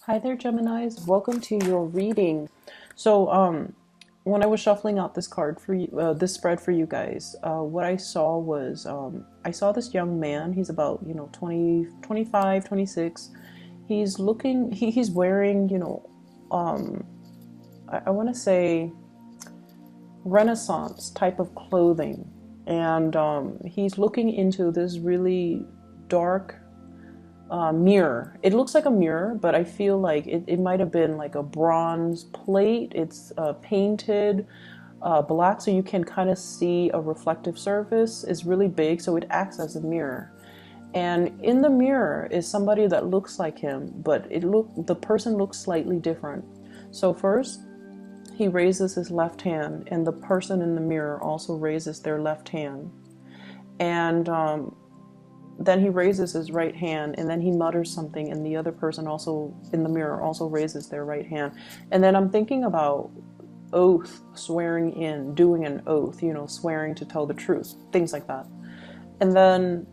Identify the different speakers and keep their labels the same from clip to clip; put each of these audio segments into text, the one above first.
Speaker 1: Hi there, Geminis. Welcome to your reading. So, when I was shuffling out this card for you, this spread for you guys, what I saw was I saw this young man. He's about 20, 25, 26. He's looking. He's wearing um, I want to say Renaissance type of clothing, and he's looking into this really dark mirror. It looks like a mirror, but I feel like it might have been like a bronze plate. It's painted black, so you can kind of see a reflective surface. It's really big, so it acts as a mirror. And in the mirror is somebody that looks like him, but the person looks slightly different. So first, he raises his left hand, and the person in the mirror also raises their left hand. And then he raises his right hand, and then he mutters something, and the other person also in the mirror also raises their right hand. And then I'm thinking about oath, swearing in, doing an oath, swearing to tell the truth, things like that. And then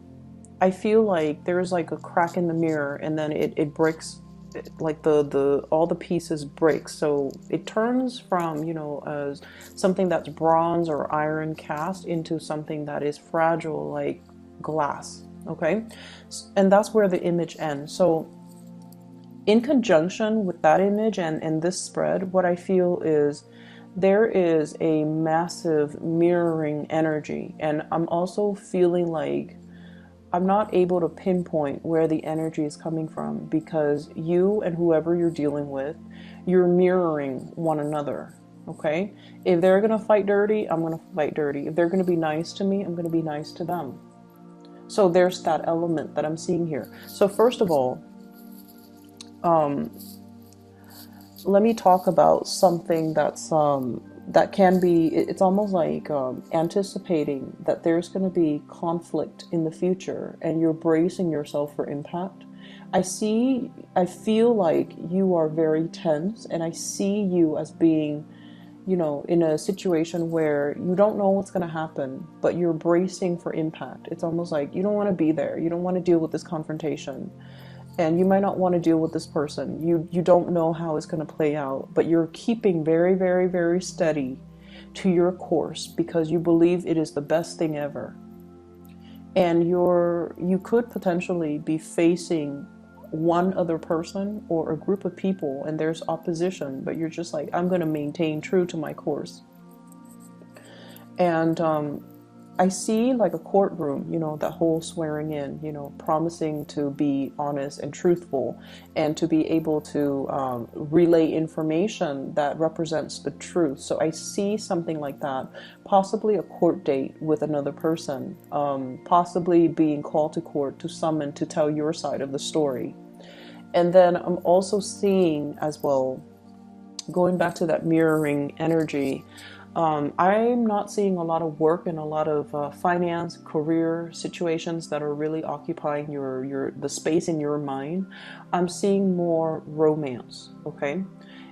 Speaker 1: I feel like there's like a crack in the mirror, and then it breaks, like the all the pieces break. So it turns from, as something that's bronze or iron cast into something that is fragile, like glass. Okay, and that's where the image ends. So in conjunction with that image and this spread, what I feel is there is a massive mirroring energy, and I'm also feeling like I'm not able to pinpoint where the energy is coming from, because you and whoever you're dealing with, you're mirroring one another. Okay, if they're gonna fight dirty, I'm gonna fight dirty. If they're gonna be nice to me, I'm gonna be nice to them. So there's that element that I'm seeing here. So first of all, um, let me talk about something that can be, it's almost like anticipating that there's going to be conflict in the future, and you're bracing yourself for impact. I feel like you are very tense, and I see you as being in a situation where you don't know what's going to happen, but you're bracing for impact. It's almost like you don't want to be there. You don't want to deal with this confrontation. And you might not want to deal with this person. You don't know how it's going to play out, but you're keeping very, very, very steady to your course because you believe it is the best thing ever. And you could potentially be facing one other person or a group of people, and there's opposition, but you're just like, I'm going to maintain true to my course. And I see like a courtroom, that whole swearing in, promising to be honest and truthful, and to be able to relay information that represents the truth. So I see something like that, possibly a court date with another person, possibly being called to court to summon to tell your side of the story. And then I'm also seeing as well, going back to that mirroring energy, I'm not seeing a lot of work and a lot of finance, career situations that are really occupying the space in your mind. I'm seeing more romance, okay?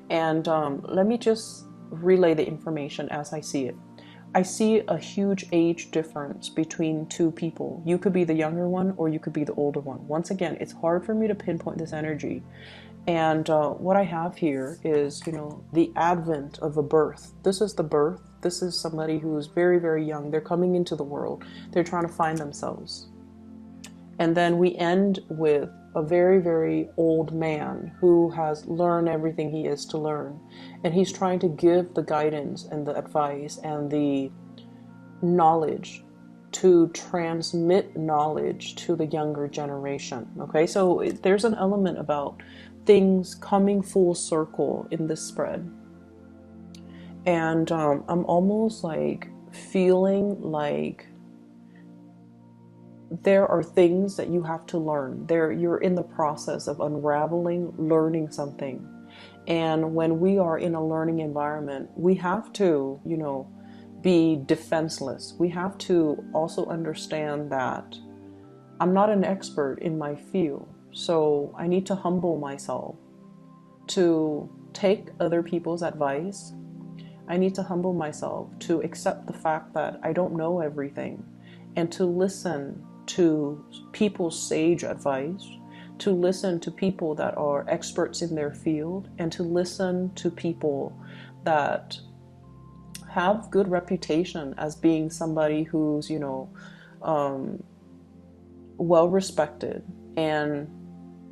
Speaker 1: And let me just relay the information as I see it. I see a huge age difference between two people. You could be the younger one or you could be the older one. Once again, it's hard for me to pinpoint this energy. And what I have here is, the advent of a birth. This is the birth. This is somebody who is very, very young. They're coming into the world. They're trying to find themselves. And then we end with a very, very old man who has learned everything he is to learn. And he's trying to give the guidance and the advice and the knowledge, to transmit knowledge to the younger generation. Okay, so there's an element about things coming full circle in this spread. And I'm almost like feeling like there are things that you have to learn. You're in the process of unraveling, learning something. And when we are in a learning environment, we have to, be defenseless. We have to also understand that I'm not an expert in my field. So I need to humble myself to take other people's advice. I need to humble myself to accept the fact that I don't know everything, and to listen to people's sage advice, to listen to people that are experts in their field, and to listen to people that have good reputation as being somebody who's, you know, well respected, and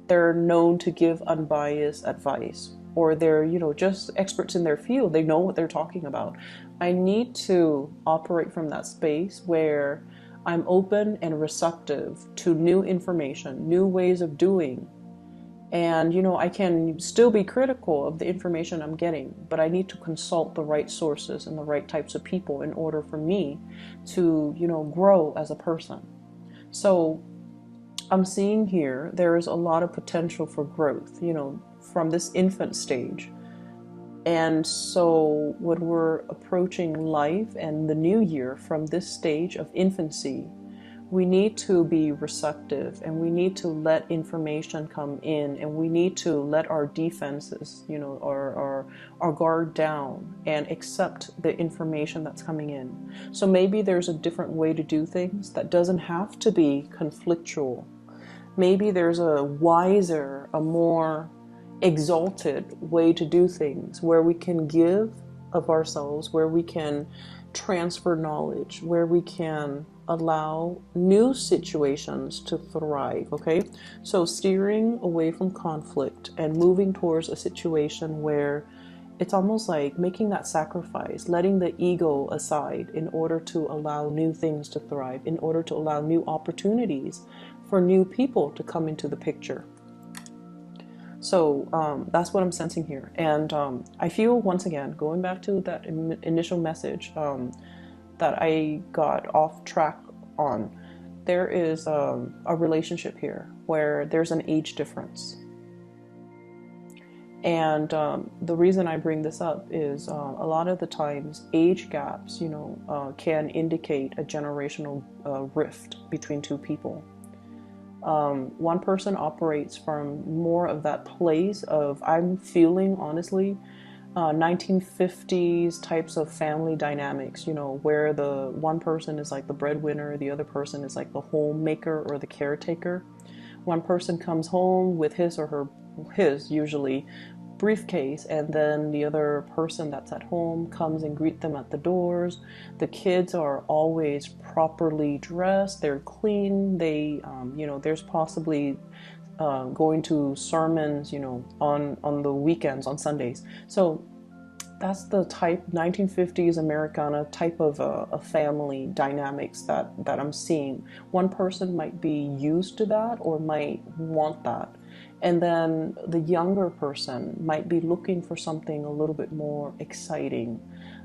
Speaker 1: they're known to give unbiased advice, or they're, you know, just experts in their field. They know what they're talking about. I need to operate from that space where I'm open and receptive to new information, new ways of doing. And, you know, I can still be critical of the information I'm getting, but I need to consult the right sources and the right types of people in order for me to, you know, grow as a person. So I'm seeing here there is a lot of potential for growth, you know, from this infant stage. And so when we're approaching life and the new year from this stage of infancy, we need to be receptive, and we need to let information come in, and we need to let our defenses, you know, our guard down, and accept the information that's coming in. So maybe there's a different way to do things that doesn't have to be conflictual. Maybe there's a wiser, a more exalted way to do things, where we can give of ourselves, where we can transfer knowledge, where we can allow new situations to thrive. Okay, so steering away from conflict and moving towards a situation where it's almost like making that sacrifice, letting the ego aside in order to allow new things to thrive, in order to allow new opportunities for new people to come into the picture. So that's what I'm sensing here. And I feel, once again, going back to that initial message that I got off track on, there is a relationship here where there's an age difference. And the reason I bring this up is a lot of the times age gaps, you know, can indicate a generational rift between two people. One person operates from more of that place of, I'm feeling honestly, 1950s types of family dynamics, you know, where the one person is like the breadwinner, the other person is like the homemaker or the caretaker. One person comes home with his or her, his usually, briefcase, and then the other person that's at home comes and greet them at the doors. The kids are always properly dressed, they're clean, they you know, there's possibly going to sermons, you know, on the weekends, on Sundays. So that's the type 1950s Americana type of a family dynamics that I'm seeing. One person might be used to that or might want that. And then the younger person might be looking for something a little bit more exciting.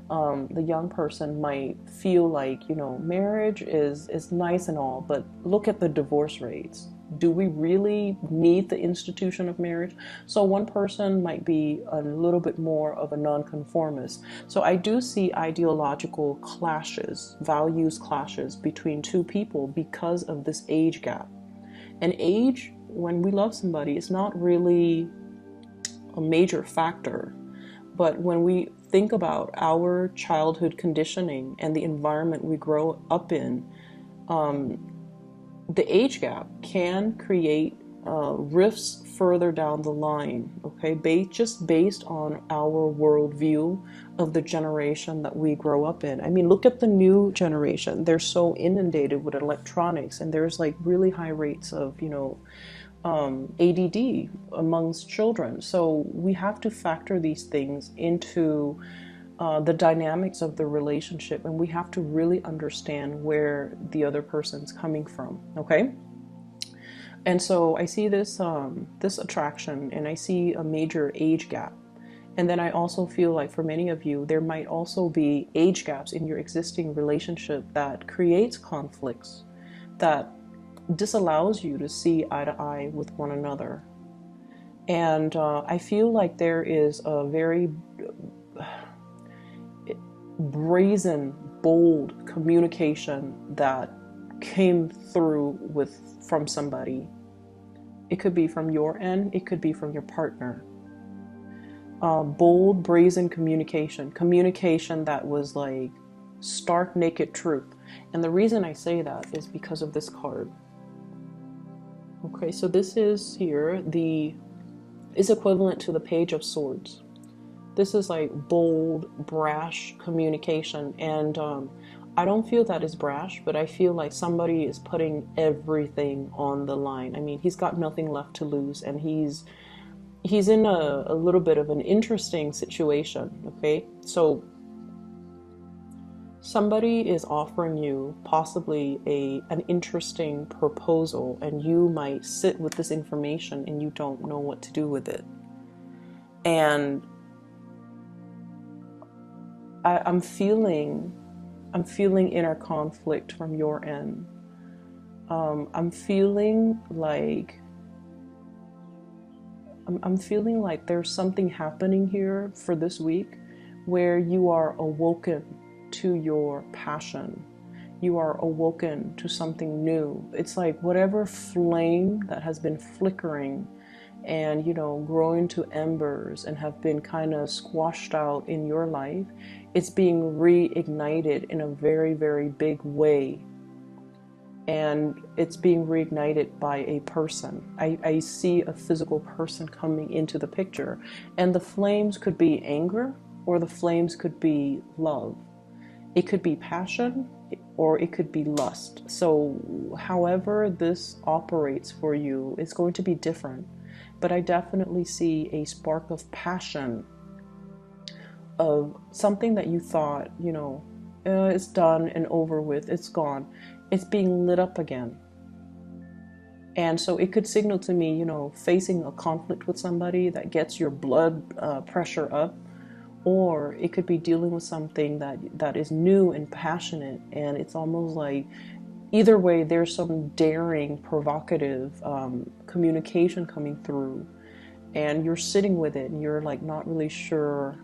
Speaker 1: The young person might feel like, you know, marriage is nice and all, but look at the divorce rates. Do we really need the institution of marriage? So one person might be a little bit more of a nonconformist. So I do see ideological clashes, values clashes between two people because of this age gap. And age, when we love somebody, is not really a major factor. But when we think about our childhood conditioning and the environment we grow up in, the age gap can create rifts further down the line, okay, just based on our worldview of the generation that we grow up in. I mean, look at the new generation. They're so inundated with electronics, and there's like really high rates of, you know, ADD amongst children. So we have to factor these things into the dynamics of the relationship, and we have to really understand where the other person's coming from, okay? And so I see this this attraction, and I see a major age gap. And then I also feel like for many of you, there might also be age gaps in your existing relationship that creates conflicts, that disallows you to see eye to eye with one another. And I feel like there is a very brazen, bold communication that came through from somebody. It could be from your end, it could be from your partner. Bold, brazen communication that was like stark naked truth. And the reason I say that is because of this card. Okay, so this is here, is equivalent to the Page of Swords. This is like bold, brash communication, and I don't feel that is brash, but I feel like somebody is putting everything on the line. I mean, he's got nothing left to lose, and he's in a little bit of an interesting situation. Okay, so somebody is offering you possibly an interesting proposal, and you might sit with this information and you don't know what to do with it. And I'm feeling inner conflict from your end. I'm feeling like there's something happening here for this week where you are awoken to your passion. You are awoken to something new. It's like whatever flame that has been flickering and, you know, growing to embers and have been kind of squashed out in your life, it's being reignited in a very, very big way. And it's being reignited by a person. I see a physical person coming into the picture. And the flames could be anger, or the flames could be love. It could be passion, or it could be lust. So however this operates for you, it's going to be different. But I definitely see a spark of passion, of something that you thought, you know, it's done and over with, it's gone. It's being lit up again. And so it could signal to me, you know, facing a conflict with somebody that gets your blood pressure up, or it could be dealing with something that is new and passionate, and it's almost like either way there's some daring, provocative communication coming through, and you're sitting with it and you're like not really sure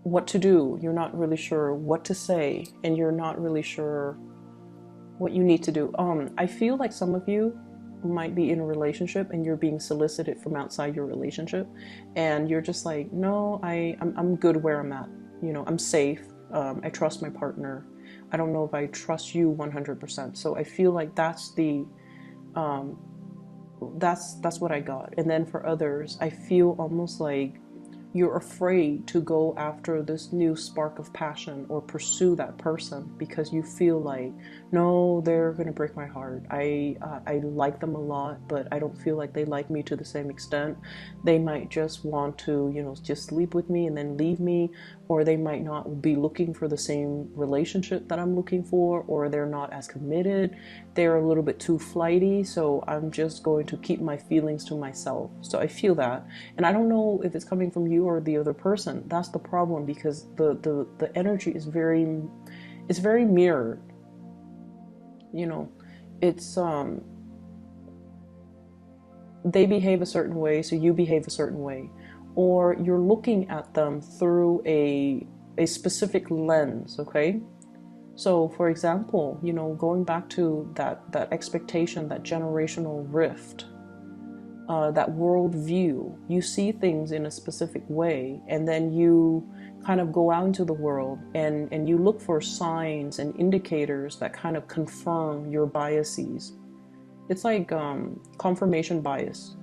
Speaker 1: what to do. You're not really sure what to say, and you're not really sure what you need to do. I feel like some of you might be in a relationship and you're being solicited from outside your relationship, and you're just like, no, I'm good where I'm at. You know, I'm safe. I trust my partner. I don't know if I trust you 100%. So I feel like that's what I got. And then for others, I feel almost like you're afraid to go after this new spark of passion or pursue that person because you feel like, no, they're going to break my heart. I like them a lot, but I don't feel like they like me to the same extent. They might just want to, you know, just sleep with me and then leave me, or they might not be looking for the same relationship that I'm looking for, or they're not as committed. They're a little bit too flighty, so I'm just going to keep my feelings to myself. So I feel that. And I don't know if it's coming from you or the other person. That's the problem, because the energy is very mirrored. You know, it's they behave a certain way, so you behave a certain way, or you're looking at them through a specific lens. Okay, so for example, you know, going back to that expectation, that generational rift, that world view, you see things in a specific way, and then you kind of go out into the world and you look for signs and indicators that kind of confirm your biases. It's like confirmation bias.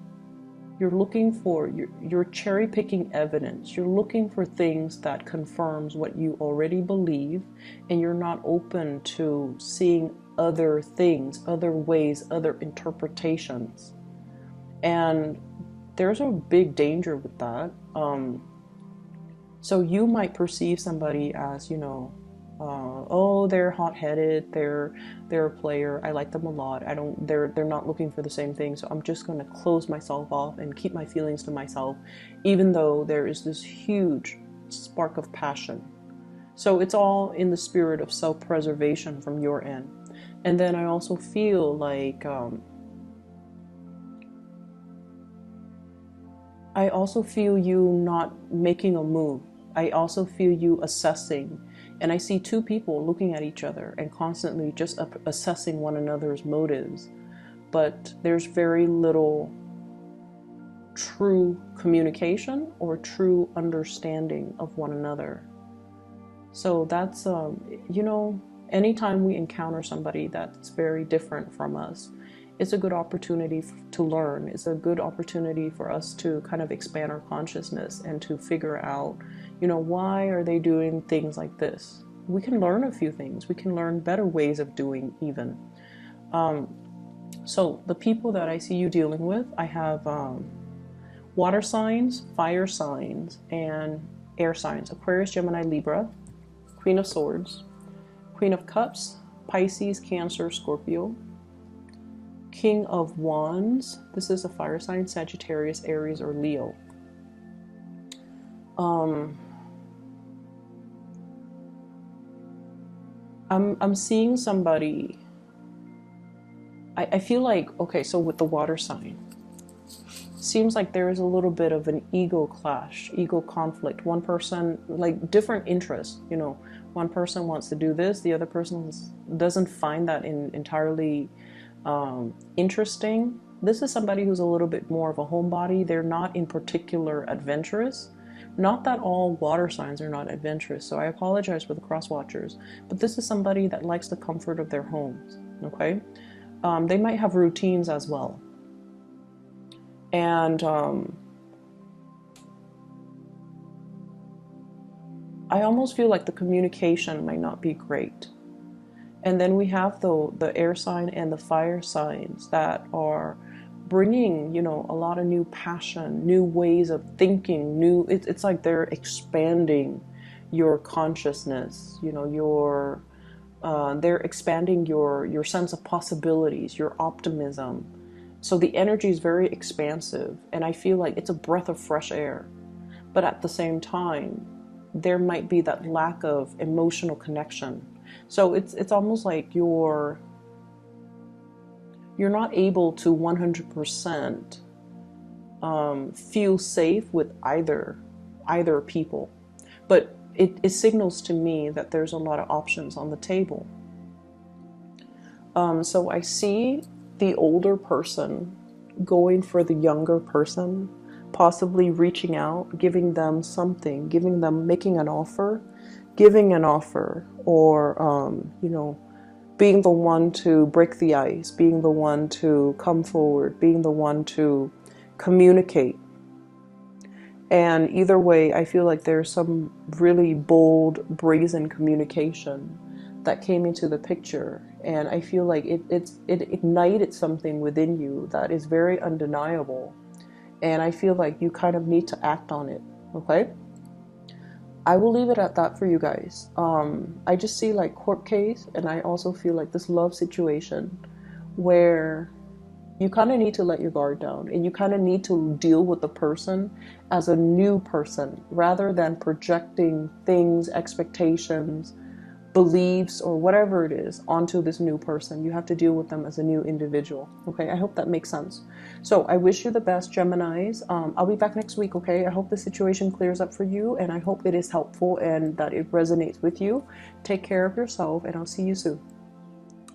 Speaker 1: You're looking for, you're cherry picking evidence. You're looking for things that confirms what you already believe, and you're not open to seeing other things, other ways, other interpretations. And there's a big danger with that. So you might perceive somebody as, you know, oh, they're hot-headed, they're a player, I like them a lot, they're not looking for the same thing, so I'm just going to close myself off and keep my feelings to myself, even though there is this huge spark of passion. So it's all in the spirit of self-preservation from your end. And then I also feel like I also feel you not making a move. I also feel you assessing. And I see two people looking at each other and constantly just assessing one another's motives. But there's very little true communication or true understanding of one another. So that's, you know, Anytime we encounter somebody that's very different from us, it's a good opportunity to learn. It's a good opportunity for us to kind of expand our consciousness and to figure out, you know, why are they doing things like this? We can learn a few things. We can learn better ways of doing even. So the people that I see you dealing with, I have water signs, fire signs, and air signs. Aquarius, Gemini, Libra, Queen of Swords, Queen of Cups, Pisces, Cancer, Scorpio, King of Wands. This is a fire sign, Sagittarius, Aries, or Leo. I'm seeing somebody. I feel like, okay, so with the water sign, seems like there is a little bit of an ego clash, ego conflict. One person, like different interests, you know, one person wants to do this, the other person doesn't find that entirely interesting. This is somebody who's a little bit more of a homebody. They're not in particular adventurous. Not that all water signs are not adventurous, so I apologize for the cross watchers, but this is somebody that likes the comfort of their homes, okay? They might have routines as well. And I almost feel like the communication might not be great. And then we have the air sign and the fire signs that are bringing, you know, a lot of new passion, new ways of thinking, it's like they're expanding your consciousness, you know, they're expanding your sense of possibilities, your optimism. So the energy is very expansive, and I feel like it's a breath of fresh air. But at the same time, there might be that lack of emotional connection. So it's almost like you're not able to 100% feel safe with either people. But it signals to me that there's a lot of options on the table. So I see the older person going for the younger person, possibly reaching out, giving them something, making an offer, giving an offer, or, you know, being the one to break the ice, being the one to come forward, being the one to communicate. And either way, I feel like there's some really bold, brazen communication that came into the picture. And I feel like it ignited something within you that is very undeniable. And I feel like you kind of need to act on it, okay? I will leave it at that for you guys. I just see like court case, and I also feel like this love situation where you kind of need to let your guard down, and you kind of need to deal with the person as a new person rather than projecting things, expectations, beliefs, or whatever it is onto this new person. You have to deal with them as a new individual. Okay, I hope that makes sense. So I wish you the best, Geminis. I'll be back next week, okay? I hope the situation clears up for you, and I hope it is helpful and that it resonates with you. Take care of yourself, and I'll see you soon.